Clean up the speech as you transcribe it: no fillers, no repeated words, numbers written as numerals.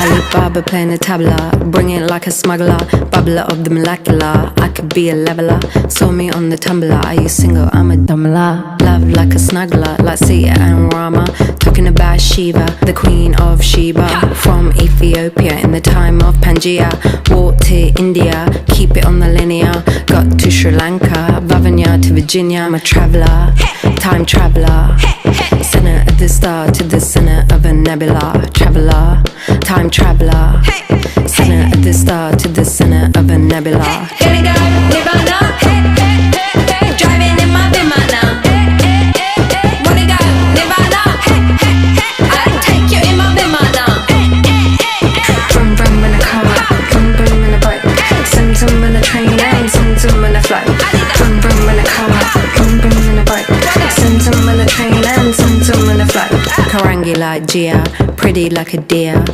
Alibaba playing the tabla, bring it like a smuggler, bubbler of the molecular. I could be a leveler, saw me on the tumbler. Are you single? I'm a dumbler. Love like a snuggler, like Sita and Rama. Talking about Shiva, the queen of Sheba. From Ethiopia in the time of Pangaea. Walked to India, keep it on the linear. Got to Sri Lanka, Vavanya to Virginia. I'm a traveller, time traveller. Center of the star to the center of a nebula. Traveller, time traveller. Center of the star to the center of a nebula. Gonna go Nirvana, driving in my Vimana. Wanna go Nirvana, I'll take you in my Vimana. Vroom vroom in a car, vroom vroom in a bike. Zoom zoom in a train and zoom zoom in a flight. Vroom vroom in a car, vroom vroom in a bike. Zoom zoom in a train and zoom zoom in a flight. Karangi like Gia, pretty like a deer.